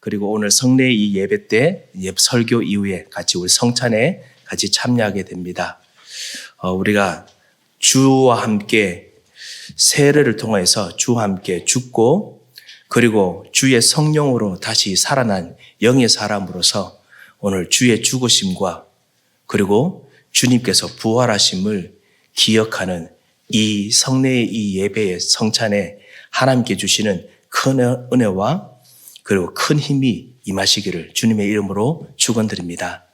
그리고 오늘 성례 이 예배 때 설교 이후에 같이 우리 성찬에 같이 참여하게 됩니다. 우리가 주와 함께 세례를 통해서 주와 함께 죽고 그리고 주의 성령으로 다시 살아난 영의 사람으로서 오늘 주의 죽으심과 그리고 주님께서 부활하심을 기억하는 이 성례의 이 예배의 성찬에 하나님께 주시는 큰 은혜와 그리고 큰 힘이 임하시기를 주님의 이름으로 축원드립니다.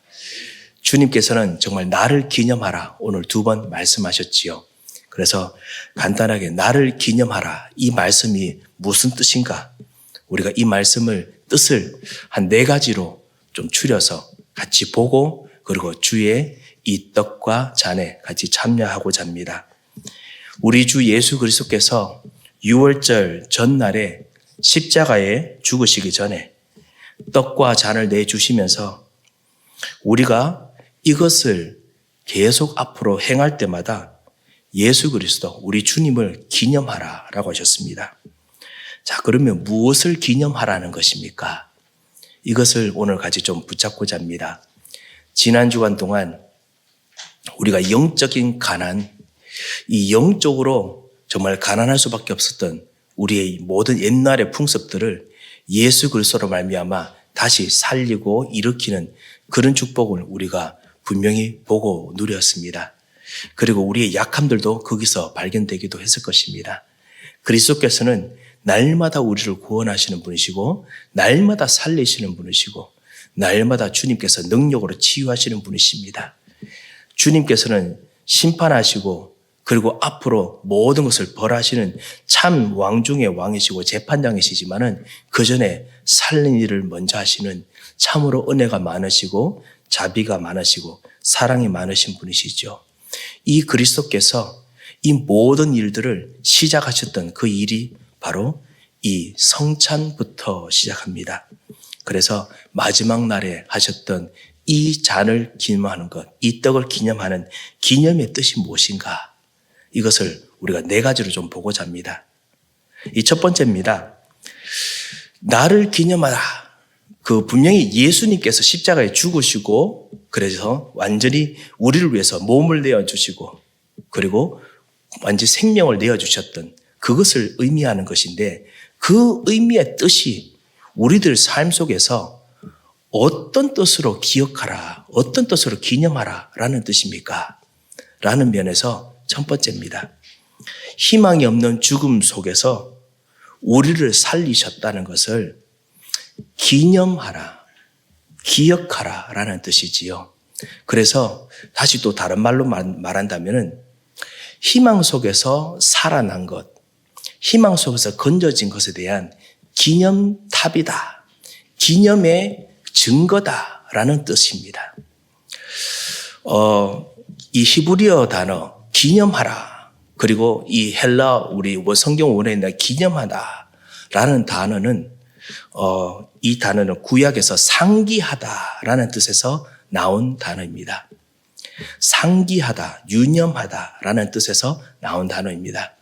주님께서는 정말 나를 기념하라 오늘 2번 말씀하셨지요. 그래서 간단하게 나를 기념하라 이 말씀이 무슨 뜻인가? 우리가 이 말씀을 뜻을 한 4가지로 좀 추려서 같이 보고 그리고 주의 이 떡과 잔에 같이 참여하고자 합니다. 우리 주 예수 그리스도께서 6월절 전날에 십자가에 죽으시기 전에 떡과 잔을 내주시면서 우리가 이것을 계속 앞으로 행할 때마다 예수 그리스도 우리 주님을 기념하라 라고 하셨습니다. 자, 그러면 무엇을 기념하라는 것입니까? 이것을 오늘 같이 좀 붙잡고자 합니다. 지난 주간 동안 우리가 영적인 가난, 이 영적으로 정말 가난할 수밖에 없었던 우리의 모든 옛날의 풍습들을 예수 그리스도로 말미암아 다시 살리고 일으키는 그런 축복을 우리가 분명히 보고 누렸습니다. 그리고 우리의 약함들도 거기서 발견되기도 했을 것입니다. 그리스도께서는 날마다 우리를 구원하시는 분이시고 날마다 살리시는 분이시고 날마다 주님께서 능력으로 치유하시는 분이십니다. 주님께서는 심판하시고 그리고 앞으로 모든 것을 벌하시는 참 왕 중의 왕이시고 재판장이시지만은 그 전에 살리는 일을 먼저 하시는 참으로 은혜가 많으시고 자비가 많으시고 사랑이 많으신 분이시죠. 이 그리스도께서 이 모든 일들을 시작하셨던 그 일이 바로 이 성찬부터 시작합니다. 그래서 마지막 날에 하셨던 이 잔을 기념하는 것, 이 떡을 기념하는 기념의 뜻이 무엇인가? 이것을 우리가 4가지로 좀 보고자 합니다. 이 첫 번째입니다. 나를 기념하라. 그 분명히 예수님께서 십자가에 죽으시고 그래서 완전히 우리를 위해서 몸을 내어주시고 그리고 완전히 생명을 내어주셨던 그것을 의미하는 것인데 그 의미의 뜻이 우리들 삶 속에서 어떤 뜻으로 기억하라, 어떤 뜻으로 기념하라 라는 뜻입니까? 라는 면에서 첫 번째입니다. 희망이 없는 죽음 속에서 우리를 살리셨다는 것을 기념하라, 기억하라 라는 뜻이지요. 그래서 다시 또 다른 말로 말한다면은 희망 속에서 살아난 것, 희망 속에서 건져진 것에 대한 기념탑이다, 기념의 증거다라는 뜻입니다. 이 히브리어 단어 기념하라 그리고 이 헬라 우리 성경 원어에 있는 기념하다라는 단어는 이 단어는 구약에서 상기하다라는 뜻에서 나온 단어입니다. 상기하다, 유념하다라는 뜻에서 나온 단어입니다.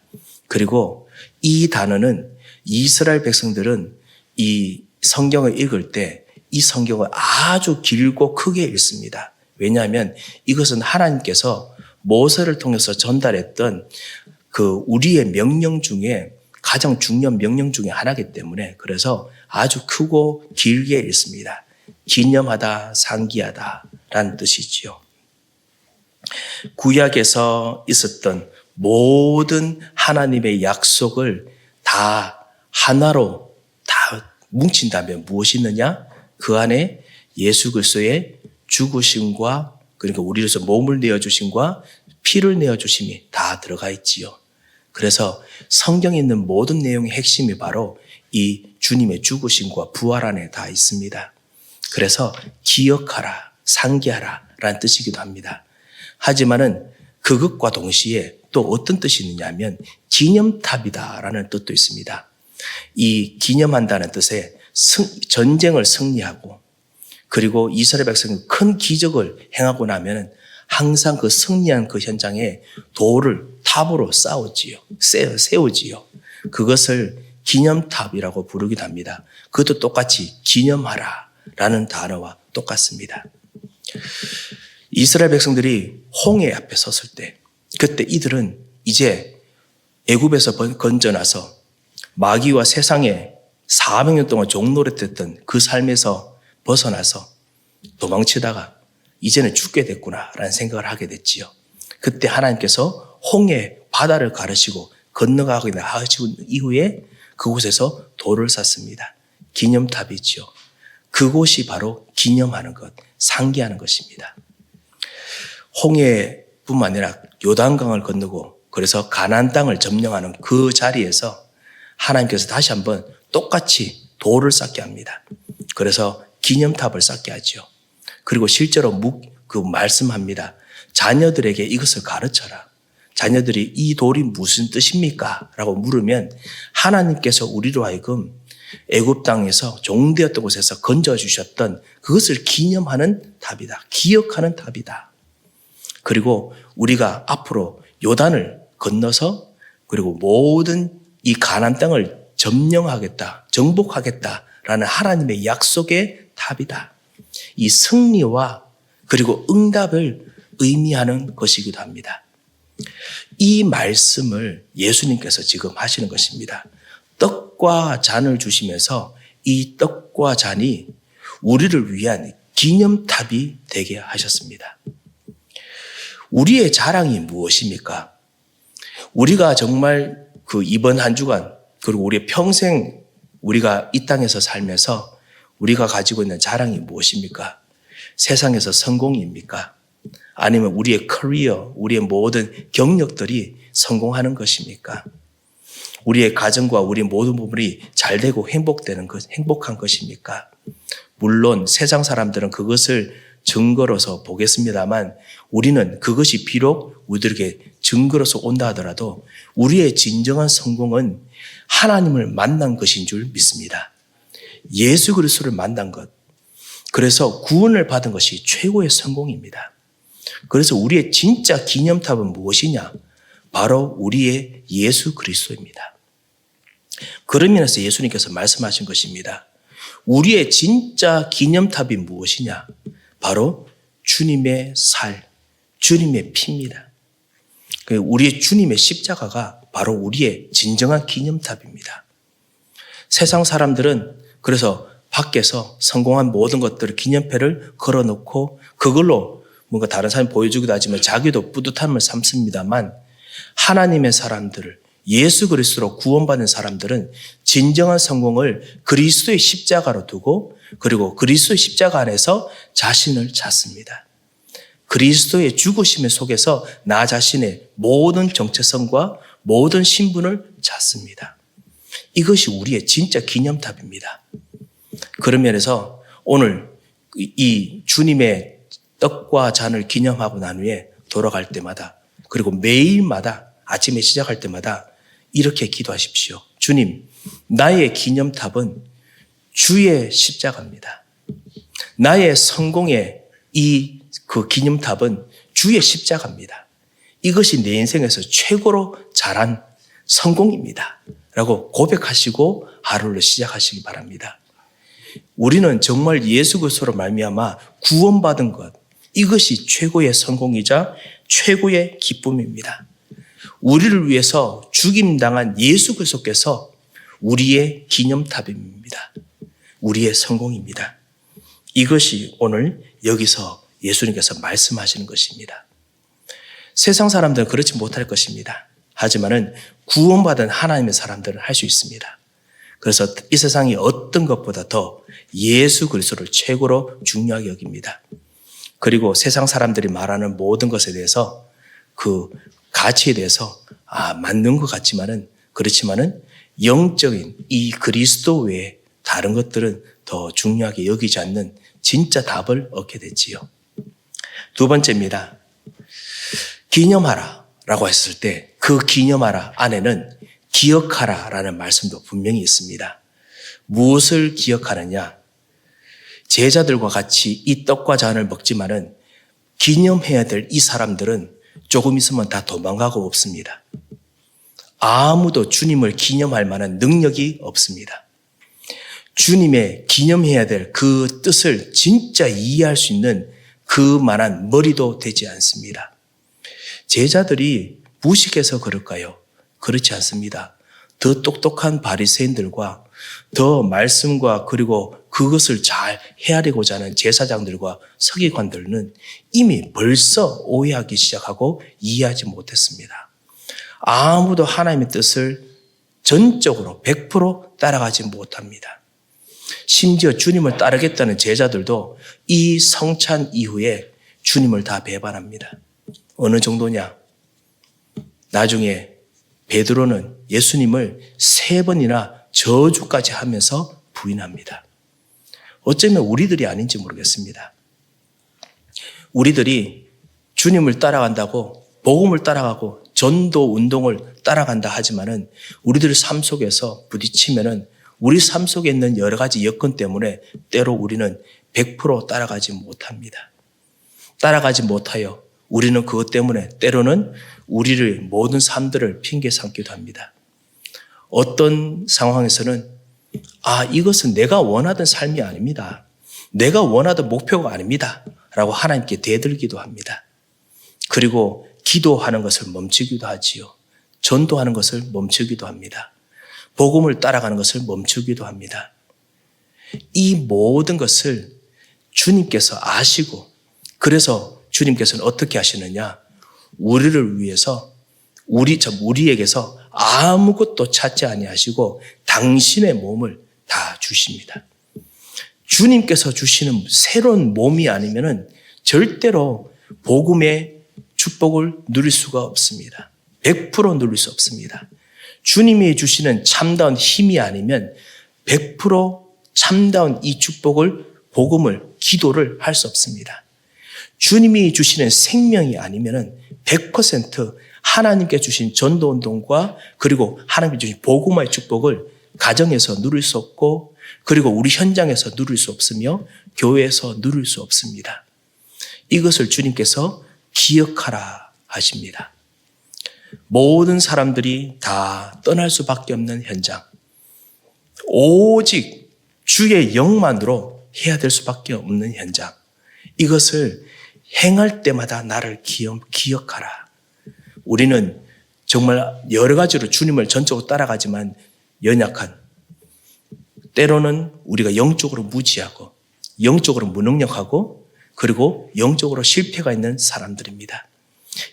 그리고 이 단어는 이스라엘 백성들은 이 성경을 읽을 때 이 성경을 아주 길고 크게 읽습니다. 왜냐하면 이것은 하나님께서 모세를 통해서 전달했던 그 우리의 명령 중에 가장 중요한 명령 중에 하나이기 때문에 그래서 아주 크고 길게 읽습니다. 기념하다, 상기하다라는 뜻이지요. 구약에서 있었던 모든 하나님의 약속을 다 하나로 다 뭉친다면 무엇이 있느냐? 그 안에 예수 그리스도의 죽으심과 그러니까 우리로서 몸을 내어주심과 피를 내어주심이 다 들어가 있지요. 그래서 성경에 있는 모든 내용의 핵심이 바로 이 주님의 죽으심과 부활 안에 다 있습니다. 그래서 기억하라, 상기하라 라는 뜻이기도 합니다. 하지만은 그것과 동시에 또 어떤 뜻이 있느냐 하면 기념탑이다라는 뜻도 있습니다. 이 기념한다는 뜻에 전쟁을 승리하고 그리고 이스라엘 백성이 큰 기적을 행하고 나면 항상 그 승리한 그 현장에 돌을 탑으로 세우지요. 그것을 기념탑이라고 부르기도 합니다. 그것도 똑같이 기념하라 라는 단어와 똑같습니다. 이스라엘 백성들이 홍해 앞에 섰을 때 그때 이들은 이제 애굽에서 건져나서 마귀와 세상에 400년 동안 종노릇했던 그 삶에서 벗어나서 도망치다가 이제는 죽게 됐구나라는 생각을 하게 됐지요. 그때 하나님께서 홍해 바다를 가르시고 건너가게 하시고 이후에 그곳에서 돌을 쌌습니다. 기념탑이지요. 그곳이 바로 기념하는 것, 상기하는 것입니다. 홍해뿐만 아니라 요단강을 건너고 그래서 가나안 땅을 점령하는 그 자리에서 하나님께서 다시 한번 똑같이 돌을 쌓게 합니다. 그래서 기념탑을 쌓게 하죠. 그리고 실제로 말씀합니다. 자녀들에게 이것을 가르쳐라. 자녀들이 이 돌이 무슨 뜻입니까? 라고 물으면 하나님께서 우리로 하여금 애굽 땅에서 종되었던 곳에서 건져주셨던 그것을 기념하는 탑이다. 기억하는 탑이다. 그리고 우리가 앞으로 요단을 건너서 그리고 모든 이 가나안 땅을 점령하겠다, 정복하겠다라는 하나님의 약속의 탑이다. 이 승리와 그리고 응답을 의미하는 것이기도 합니다. 이 말씀을 예수님께서 지금 하시는 것입니다. 떡과 잔을 주시면서 이 떡과 잔이 우리를 위한 기념탑이 되게 하셨습니다. 우리의 자랑이 무엇입니까? 우리가 정말 이번 한 주간 그리고 우리의 평생 우리가 이 땅에서 살면서 우리가 가지고 있는 자랑이 무엇입니까? 세상에서 성공입니까? 아니면 우리의 커리어, 우리의 모든 경력들이 성공하는 것입니까? 우리의 가정과 우리의 모든 부분이 잘 되고 행복한 것입니까? 물론 세상 사람들은 그것을 증거로서 보겠습니다만 우리는 그것이 비록 우리들에게 증거로서 온다 하더라도 우리의 진정한 성공은 하나님을 만난 것인 줄 믿습니다. 예수 그리스도를 만난 것. 그래서 구원을 받은 것이 최고의 성공입니다. 그래서 우리의 진짜 기념탑은 무엇이냐? 바로 우리의 예수 그리스도입니다. 그런 면에서 예수님께서 말씀하신 것입니다. 우리의 진짜 기념탑이 무엇이냐? 바로 주님의 살, 주님의 피입니다. 우리의 주님의 십자가가 바로 우리의 진정한 기념탑입니다. 세상 사람들은 그래서 밖에서 성공한 모든 것들을 기념패를 걸어놓고 그걸로 뭔가 다른 사람이 보여주기도 하지만 자기도 뿌듯함을 삼습니다만 하나님의 사람들을 예수 그리스도로 구원받은 사람들은 진정한 성공을 그리스도의 십자가로 두고 그리고 그리스도의 십자가 안에서 자신을 찾습니다. 그리스도의 죽으심 속에서 나 자신의 모든 정체성과 모든 신분을 찾습니다. 이것이 우리의 진짜 기념탑입니다. 그런 면에서 오늘 이 주님의 떡과 잔을 기념하고 난 후에 돌아갈 때마다 그리고 매일마다 아침에 시작할 때마다 이렇게 기도하십시오. 주님, 나의 기념탑은 주의 십자가입니다. 나의 성공의 그 기념탑은 주의 십자가입니다. 이것이 내 인생에서 최고로 잘한 성공입니다. 라고 고백하시고 하루를 시작하시기 바랍니다. 우리는 정말 예수 그리스도로 말미암아 구원받은 것, 이것이 최고의 성공이자 최고의 기쁨입니다. 우리를 위해서 죽임당한 예수 그리스도께서 우리의 기념탑입니다. 우리의 성공입니다. 이것이 오늘 여기서 예수님께서 말씀하시는 것입니다. 세상 사람들은 그렇지 못할 것입니다. 하지만은 구원받은 하나님의 사람들은 할 수 있습니다. 그래서 이 세상이 어떤 것보다 더 예수 그리스도를 최고로 중요하게 여깁니다. 그리고 세상 사람들이 말하는 모든 것에 대해서 그 가치에 대해서 맞는 것 같지만은 그렇지만은 영적인 이 그리스도 외에 다른 것들은 더 중요하게 여기지 않는 진짜 답을 얻게 됐지요. 두 번째입니다. 기념하라 라고 했을 때 그 기념하라 안에는 기억하라 라는 말씀도 분명히 있습니다. 무엇을 기억하느냐? 제자들과 같이 이 떡과 잔을 먹지만은 기념해야 될 이 사람들은 조금 있으면 다 도망가고 없습니다. 아무도 주님을 기념할 만한 능력이 없습니다. 주님의 기념해야 될 그 뜻을 진짜 이해할 수 있는 그만한 머리도 되지 않습니다. 제자들이 무식해서 그럴까요? 그렇지 않습니다. 더 똑똑한 바리새인들과 더 말씀과 그리고 그것을 잘 헤아리고자 하는 제사장들과 서기관들은 이미 벌써 오해하기 시작하고 이해하지 못했습니다. 아무도 하나님의 뜻을 전적으로 100% 따라가지 못합니다. 심지어 주님을 따르겠다는 제자들도 이 성찬 이후에 주님을 다 배반합니다. 어느 정도냐? 나중에 베드로는 예수님을 3번이나 저주까지 하면서 부인합니다. 어쩌면 우리들이 아닌지 모르겠습니다. 우리들이 주님을 따라간다고, 복음을 따라가고 전도 운동을 따라간다 하지만은 우리들 삶 속에서 부딪히면은 우리 삶 속에 있는 여러 가지 여건 때문에 때로 우리는 100% 따라가지 못합니다. 따라가지 못하여 우리는 그것 때문에 때로는 우리를 모든 삶들을 핑계 삼기도 합니다. 어떤 상황에서는 이것은 내가 원하던 삶이 아닙니다. 내가 원하던 목표가 아닙니다. 라고 하나님께 대들기도 합니다. 그리고 기도하는 것을 멈추기도 하지요. 전도하는 것을 멈추기도 합니다. 복음을 따라가는 것을 멈추기도 합니다. 이 모든 것을 주님께서 아시고 그래서 주님께서는 어떻게 하시느냐? 우리를 위해서 우리에게서 아무것도 찾지 아니하시고 당신의 몸을 다 주십니다. 주님께서 주시는 새로운 몸이 아니면은 절대로 복음의 축복을 누릴 수가 없습니다. 100% 누릴 수 없습니다. 주님이 주시는 참다운 힘이 아니면 100% 참다운 이 축복을, 복음을, 기도를 할 수 없습니다. 주님이 주시는 생명이 아니면 100% 하나님께 주신 전도운동과 그리고 하나님께 주신 복음의 축복을 가정에서 누릴 수 없고 그리고 우리 현장에서 누릴 수 없으며 교회에서 누릴 수 없습니다. 이것을 주님께서 기억하라 하십니다. 모든 사람들이 다 떠날 수밖에 없는 현장. 오직 주의 영만으로 해야 될 수밖에 없는 현장. 이것을 행할 때마다 나를 기억하라. 우리는 정말 여러 가지로 주님을 전적으로 따라가지만 연약한, 때로는 우리가 영적으로 무지하고 영적으로 무능력하고 그리고 영적으로 실패가 있는 사람들입니다.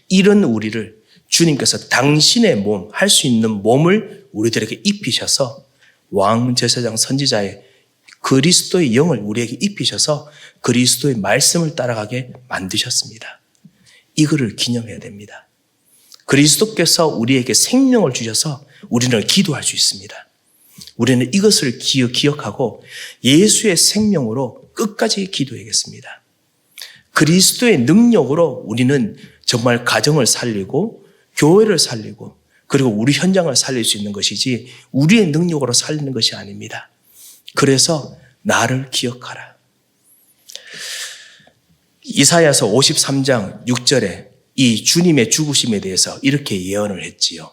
이런 우리를 주님께서 당신의 몸, 할 수 있는 몸을 우리들에게 입히셔서 왕, 제사장, 선지자의 그리스도의 영을 우리에게 입히셔서 그리스도의 말씀을 따라가게 만드셨습니다. 이거를 기념해야 됩니다. 그리스도께서 우리에게 생명을 주셔서 우리는 기도할 수 있습니다. 우리는 이것을 기억하고 예수의 생명으로 끝까지 기도해야겠습니다. 그리스도의 능력으로 우리는 정말 가정을 살리고 교회를 살리고 그리고 우리 현장을 살릴 수 있는 것이지 우리의 능력으로 살리는 것이 아닙니다. 그래서 나를 기억하라. 이사야서 53장 6절에 이 주님의 죽으심에 대해서 이렇게 예언을 했지요.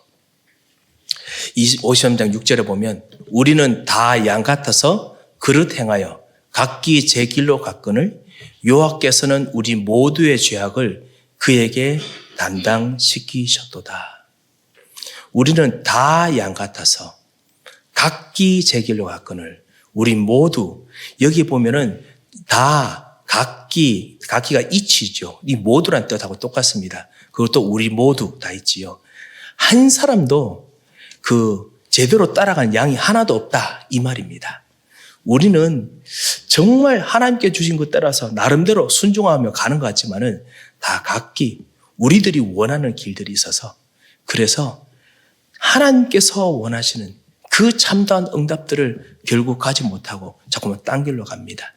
53장 6절에 보면 우리는 다 양 같아서 그릇 행하여 각기 제 길로 갔거늘 여호와께서는 우리 모두의 죄악을 그에게 담당시키셨도다. 우리는 다 양 같아서 각기 제 길로 갔거늘 우리 모두 여기 보면은 다 각기가 이치죠. 이 모두란 뜻하고 똑같습니다. 그것도 우리 모두 다 있지요. 한 사람도 제대로 따라간 양이 하나도 없다 이 말입니다. 우리는 정말 하나님께 주신 것 따라서 나름대로 순종하며 가는 것 같지만은 다 각기 우리들이 원하는 길들이 있어서 그래서 하나님께서 원하시는 그 참다운 응답들을 결국 가지 못하고 자꾸만 딴 길로 갑니다.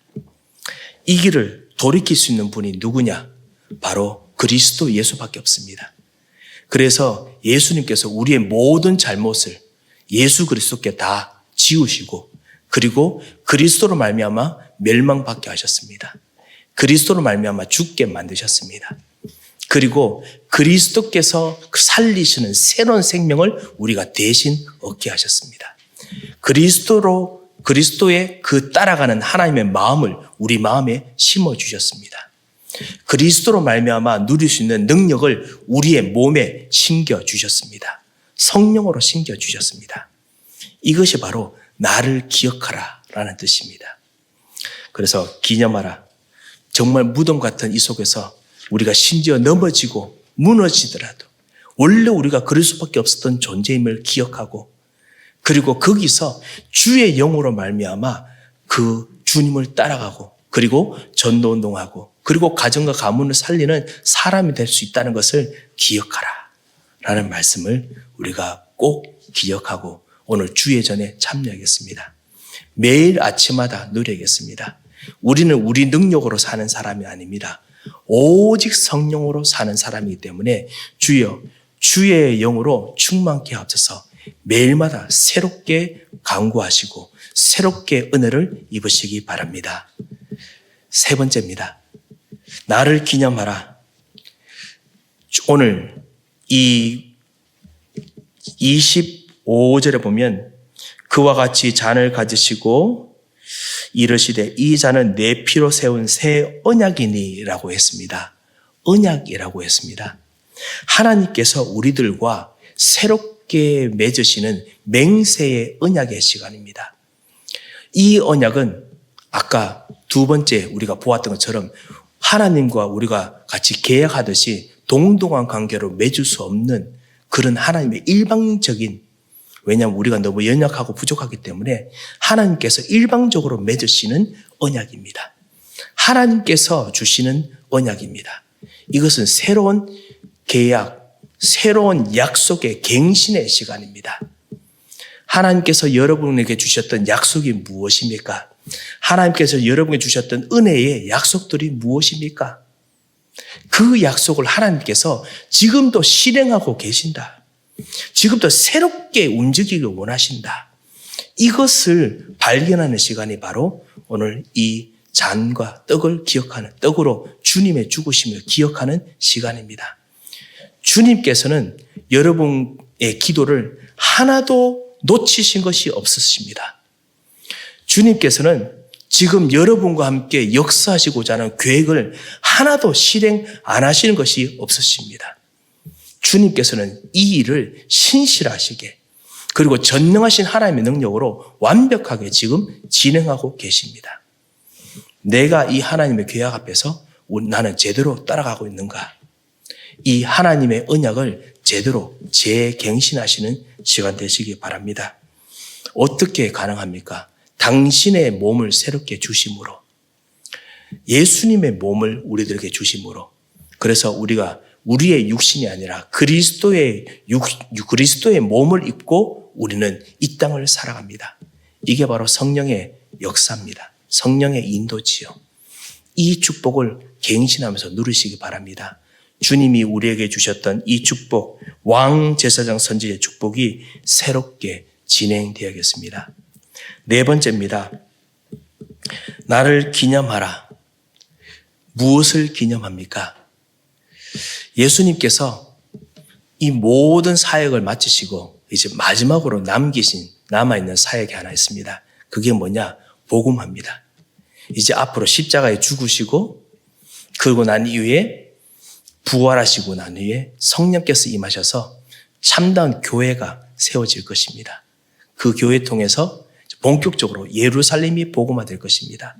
이 길을 돌이킬 수 있는 분이 누구냐? 바로 그리스도 예수밖에 없습니다. 그래서 예수님께서 우리의 모든 잘못을 예수 그리스도께 다 지우시고 그리고 그리스도로 말미암아 멸망받게 하셨습니다. 그리스도로 말미암아 죽게 만드셨습니다. 그리고 그리스도께서 살리시는 새로운 생명을 우리가 대신 얻게 하셨습니다. 그리스도의 그 따라가는 하나님의 마음을 우리 마음에 심어주셨습니다. 그리스도로 말미암아 누릴 수 있는 능력을 우리의 몸에 심겨주셨습니다. 성령으로 심겨주셨습니다. 이것이 바로 나를 기억하라 라는 뜻입니다. 그래서 기념하라. 정말 무덤 같은 이 속에서 우리가 심지어 넘어지고 무너지더라도 원래 우리가 그럴 수밖에 없었던 존재임을 기억하고, 그리고 거기서 주의 영으로 말미암아 그 주님을 따라가고, 그리고 전도운동하고, 그리고 가정과 가문을 살리는 사람이 될 수 있다는 것을 기억하라 라는 말씀을 우리가 꼭 기억하고 오늘 주예전에 참여하겠습니다. 매일 아침마다 누리겠습니다. 우리는 우리 능력으로 사는 사람이 아닙니다. 오직 성령으로 사는 사람이기 때문에 주여 주의 영으로 충만케 하옵소서. 매일마다 새롭게 강구하시고 새롭게 은혜를 입으시기 바랍니다. 세 번째입니다. 나를 기념하라. 오늘 이 25절에 보면 그와 같이 잔을 가지시고 이르시되 이 잔은 내 피로 세운 새 언약이니라고 했습니다. 언약이라고 했습니다. 하나님께서 우리들과 새롭게 맺으시는 맹세의 언약의 시간입니다. 이 언약은 아까 두 번째 우리가 보았던 것처럼 하나님과 우리가 같이 계약하듯이 동등한 관계로 맺을 수 없는 그런 하나님의 일방적인, 왜냐하면 우리가 너무 연약하고 부족하기 때문에 하나님께서 일방적으로 맺으시는 언약입니다. 하나님께서 주시는 언약입니다. 이것은 새로운 계약, 새로운 약속의 갱신의 시간입니다. 하나님께서 여러분에게 주셨던 약속이 무엇입니까? 하나님께서 여러분에게 주셨던 은혜의 약속들이 무엇입니까? 그 약속을 하나님께서 지금도 실행하고 계신다. 지금도 새롭게 움직이길 원하신다. 이것을 발견하는 시간이 바로 오늘 이 잔과 떡을 기억하는, 떡으로 주님의 죽으심을 기억하는 시간입니다. 주님께서는 여러분의 기도를 하나도 놓치신 것이 없으십니다. 주님께서는 지금 여러분과 함께 역사하시고자 하는 계획을 하나도 실행 안 하시는 것이 없으십니다. 주님께서는 이 일을 신실하시게, 그리고 전능하신 하나님의 능력으로 완벽하게 지금 진행하고 계십니다. 내가 이 하나님의 계약 앞에서 나는 제대로 따라가고 있는가? 이 하나님의 언약을 제대로 재갱신하시는 시간 되시기 바랍니다. 어떻게 가능합니까? 당신의 몸을 새롭게 주심으로, 예수님의 몸을 우리들에게 주심으로, 그래서 우리가 우리의 육신이 아니라 그리스도의 몸을 입고 우리는 이 땅을 살아갑니다. 이게 바로 성령의 역사입니다. 성령의 인도지요. 이 축복을 갱신하면서 누리시기 바랍니다. 주님이 우리에게 주셨던 이 축복, 왕 제사장 선지의 축복이 새롭게 진행되어야겠습니다. 네 번째입니다. 나를 기념하라. 무엇을 기념합니까? 예수님께서 이 모든 사역을 마치시고 이제 마지막으로 남아있는 사역이 하나 있습니다. 그게 뭐냐? 복음화입니다. 이제 앞으로 십자가에 죽으시고, 그러고 난 이후에 부활하시고 난 후에 성령께서 임하셔서 참다운 교회가 세워질 것입니다. 그 교회 통해서 본격적으로 예루살렘이 복음화될 것입니다.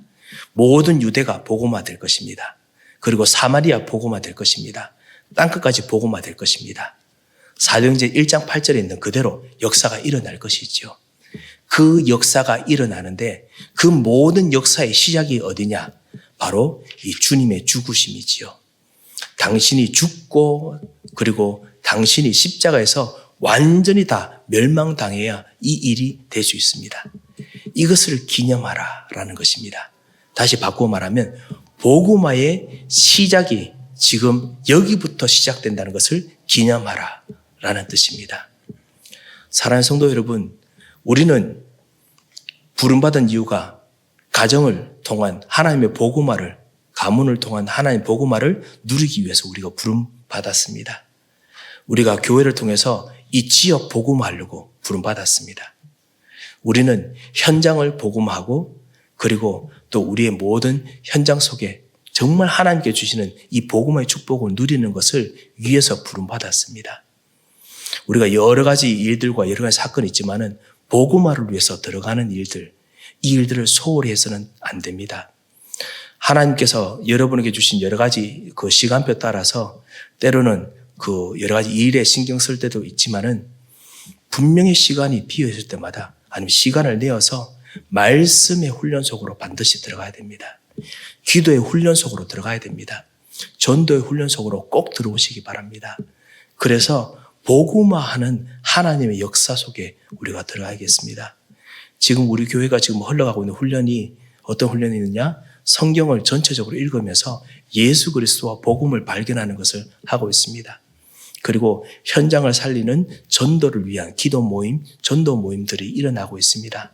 모든 유대가 복음화될 것입니다. 그리고 사마리아 복음화될 것입니다. 땅끝까지 복음화될 것입니다. 사도행전 1장 8절에 있는 그대로 역사가 일어날 것이죠. 그 역사가 일어나는데 그 모든 역사의 시작이 어디냐? 바로 이 주님의 죽으심이지요. 당신이 죽고, 그리고 당신이 십자가에서 완전히 다 멸망당해야 이 일이 될 수 있습니다. 이것을 기념하라 라는 것입니다. 다시 바꾸어 말하면 복음화의 시작이 지금 여기부터 시작된다는 것을 기념하라 라는 뜻입니다. 사랑하는 성도 여러분, 우리는 부름받은 이유가 가정을 통한 하나님의 복음화를, 가문을 통한 하나님의 복음화를 누리기 위해서 우리가 부름받은 받았습니다. 우리가 교회를 통해서 이 지역 복음하려고 부름받았습니다. 우리는 현장을 복음하고 그리고 또 우리의 모든 현장 속에 정말 하나님께 주시는 이 복음의 축복을 누리는 것을 위해서 부름받았습니다. 우리가 여러 가지 일들과 여러 가지 사건이 있지만은 복음화를 위해서 들어가는 일들, 이 일들을 소홀히 해서는 안 됩니다. 하나님께서 여러분에게 주신 여러 가지 그 시간표 따라서 때로는 그 여러 가지 일에 신경 쓸 때도 있지만은 분명히 시간이 비어 있을 때마다 아니면 시간을 내어서 말씀의 훈련 속으로 반드시 들어가야 됩니다. 기도의 훈련 속으로 들어가야 됩니다. 전도의 훈련 속으로 꼭 들어오시기 바랍니다. 그래서 복음화하는 하나님의 역사 속에 우리가 들어가야겠습니다. 지금 우리 교회가 지금 흘러가고 있는 훈련이 어떤 훈련이 있느냐? 성경을 전체적으로 읽으면서 예수 그리스도와 복음을 발견하는 것을 하고 있습니다. 그리고 현장을 살리는 전도를 위한 기도 모임, 전도 모임들이 일어나고 있습니다.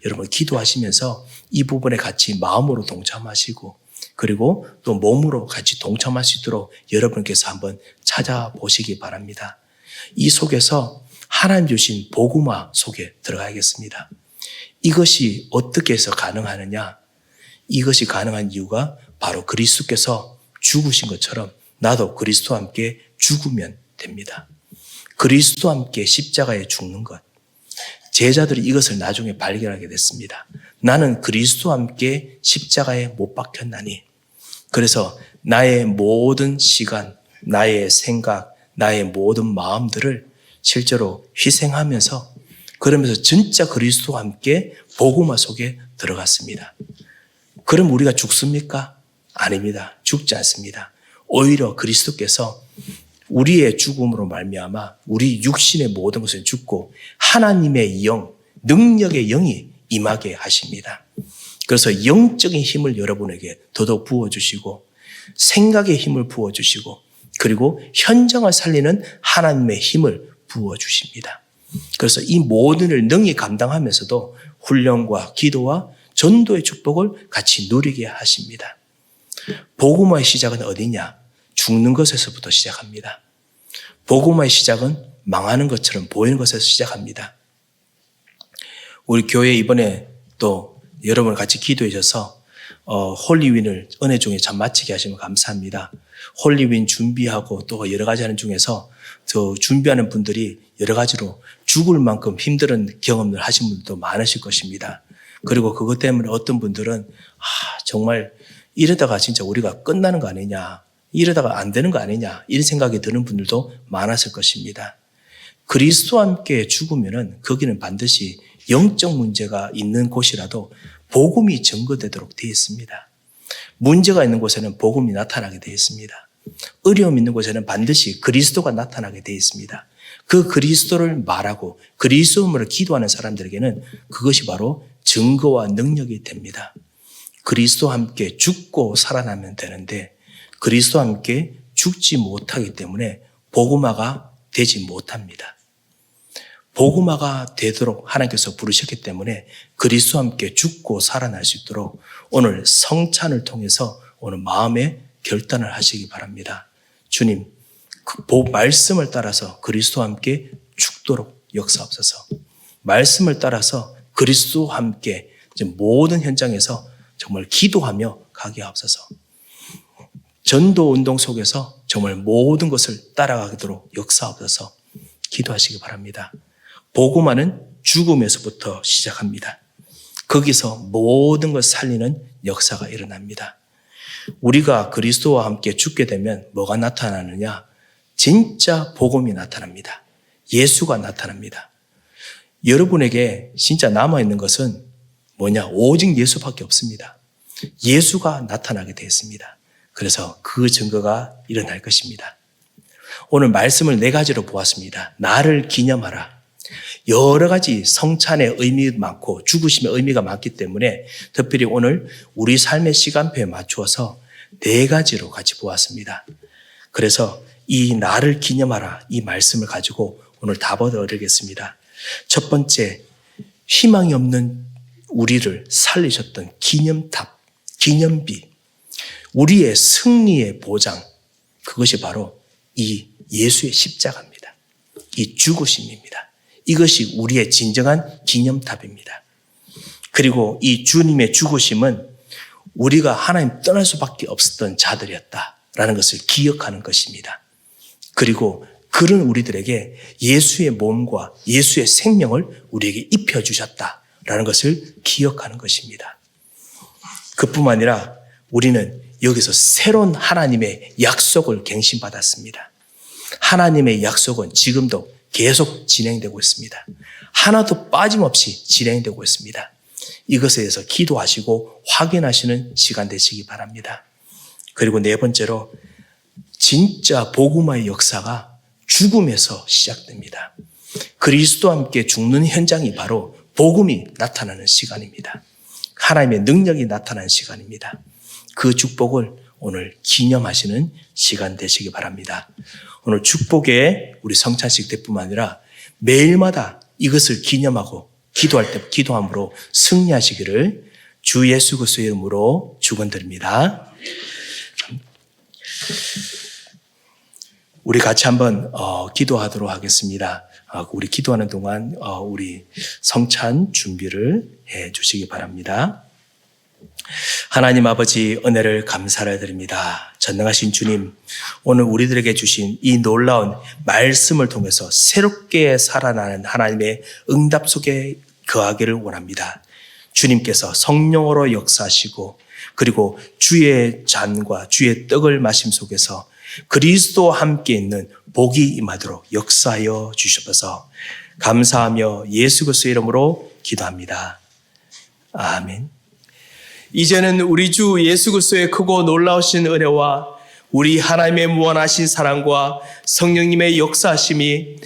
여러분 기도하시면서 이 부분에 같이 마음으로 동참하시고 그리고 또 몸으로 같이 동참할 수 있도록 여러분께서 한번 찾아보시기 바랍니다. 이 속에서 하나님 주신 복음화 속에 들어가야겠습니다. 이것이 어떻게 해서 가능하느냐? 이것이 가능한 이유가 바로 그리스도께서 죽으신 것처럼 나도 그리스도와 함께 죽으면 됩니다. 그리스도와 함께 십자가에 죽는 것. 제자들이 이것을 나중에 발견하게 됐습니다. 나는 그리스도와 함께 십자가에 못 박혔나니. 그래서 나의 모든 시간, 나의 생각, 나의 모든 마음들을 실제로 희생하면서 그러면서 진짜 그리스도와 함께 복음화 속에 들어갔습니다. 그럼 우리가 죽습니까? 아닙니다. 죽지 않습니다. 오히려 그리스도께서 우리의 죽음으로 말미암아 우리 육신의 모든 것을 죽고 하나님의 영, 능력의 영이 임하게 하십니다. 그래서 영적인 힘을 여러분에게 더더욱 부어주시고 생각의 힘을 부어주시고 그리고 현장을 살리는 하나님의 힘을 부어주십니다. 그래서 이 모든 을 능히 감당하면서도 훈련과 기도와 전도의 축복을 같이 누리게 하십니다. 복음화의 시작은 어디냐? 죽는 것에서부터 시작합니다. 복음화의 시작은 망하는 것처럼 보이는 것에서 시작합니다. 우리 교회 이번에 또 여러분 같이 기도해 주셔서 홀리윈을 은혜 중에 참 마치게 하시면 감사합니다. 홀리윈 준비하고 또 여러 가지 하는 중에서 저 준비하는 분들이 여러 가지로 죽을 만큼 힘든 경험을 하신 분들도 많으실 것입니다. 그리고 그것 때문에 어떤 분들은 정말 이러다가 진짜 우리가 끝나는 거 아니냐, 이러다가 안 되는 거 아니냐 이런 생각이 드는 분들도 많았을 것입니다. 그리스도와 함께 죽으면은 거기는 반드시 영적 문제가 있는 곳이라도 복음이 증거되도록 되어 있습니다. 문제가 있는 곳에는 복음이 나타나게 되어 있습니다. 어려움 있는 곳에는 반드시 그리스도가 나타나게 되어 있습니다. 그 그리스도를 말하고 그리스도를 기도하는 사람들에게는 그것이 바로 증거와 능력이 됩니다. 그리스도와 함께 죽고 살아나면 되는데 그리스도와 함께 죽지 못하기 때문에 복음화가 되지 못합니다. 복음화가 되도록 하나님께서 부르셨기 때문에 그리스도와 함께 죽고 살아날 수 있도록 오늘 성찬을 통해서 오늘 마음의 결단을 하시기 바랍니다. 주님, 그 말씀을 따라서 그리스도와 함께 죽도록 역사하옵소서. 말씀을 따라서 그리스도와 함께 모든 현장에서 정말 기도하며 가게 하옵소서. 전도 운동 속에서 정말 모든 것을 따라가도록 역사하옵소서. 기도하시기 바랍니다. 복음화는 죽음에서부터 시작합니다. 거기서 모든 걸 살리는 역사가 일어납니다. 우리가 그리스도와 함께 죽게 되면 뭐가 나타나느냐? 진짜 복음이 나타납니다. 예수가 나타납니다. 여러분에게 진짜 남아있는 것은 뭐냐? 오직 예수밖에 없습니다. 예수가 나타나게 되었습니다. 그래서 그 증거가 일어날 것입니다. 오늘 말씀을 4가지로 보았습니다. 나를 기념하라. 여러 가지 성찬의 의미 많고 죽으심의 의미가 많기 때문에 특별히 오늘 우리 삶의 시간표에 맞추어서 4가지로 같이 보았습니다. 그래서 이 나를 기념하라 이 말씀을 가지고 오늘 답을 얻으겠습니다. 첫 번째, 희망이 없는 우리를 살리셨던 기념탑, 기념비, 우리의 승리의 보장, 그것이 바로 이 예수의 십자가입니다. 이 죽으심입니다. 이것이 우리의 진정한 기념탑입니다. 그리고 이 주님의 죽으심은 우리가 하나님 떠날 수밖에 없었던 자들이었다라는 것을 기억하는 것입니다. 그리고 그런 우리들에게 예수의 몸과 예수의 생명을 우리에게 입혀주셨다라는 것을 기억하는 것입니다. 그뿐만 아니라 우리는 여기서 새로운 하나님의 약속을 갱신받았습니다. 하나님의 약속은 지금도 계속 진행되고 있습니다. 하나도 빠짐없이 진행되고 있습니다. 이것에 대해서 기도하시고 확인하시는 시간 되시기 바랍니다. 그리고 네 번째로 진짜 복음화의 역사가 죽음에서 시작됩니다. 그리스도와 함께 죽는 현장이 바로 복음이 나타나는 시간입니다. 하나님의 능력이 나타나는 시간입니다. 그 축복을 오늘 기념하시는 시간 되시기 바랍니다. 오늘 축복의 우리 성찬식 때뿐만 아니라 매일마다 이것을 기념하고 기도할 때 기도함으로 승리하시기를 주 예수 그리스도의 이름으로 축원드립니다. 우리 같이 한번 기도하도록 하겠습니다. 우리 기도하는 동안 우리 성찬 준비를 해 주시기 바랍니다. 하나님 아버지 은혜를 감사를 드립니다. 전능하신 주님, 오늘 우리들에게 주신 이 놀라운 말씀을 통해서 새롭게 살아나는 하나님의 응답 속에 거하기를 원합니다. 주님께서 성령으로 역사하시고 그리고 주의 잔과 주의 떡을 마심 속에서 그리스도와 함께 있는 복이 임하도록 역사하여 주셔서 감사하며 예수 그리스도의 이름으로 기도합니다. 아멘. 이제는 우리 주 예수 그리스도의 크고 놀라우신 은혜와 우리 하나님의 무한하신 사랑과 성령님의 역사하심이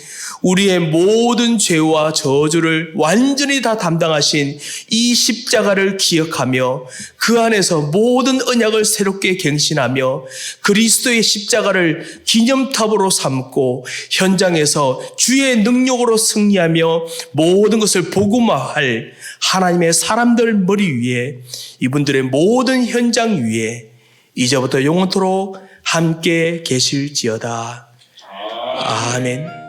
우리의 모든 죄와 저주를 완전히 다 담당하신 이 십자가를 기억하며 그 안에서 모든 언약을 새롭게 갱신하며 그리스도의 십자가를 기념탑으로 삼고 현장에서 주의 능력으로 승리하며 모든 것을 복음화할 하나님의 사람들 머리 위에 이분들의 모든 현장 위에 이제부터 영원토록 함께 계실지어다. 아멘.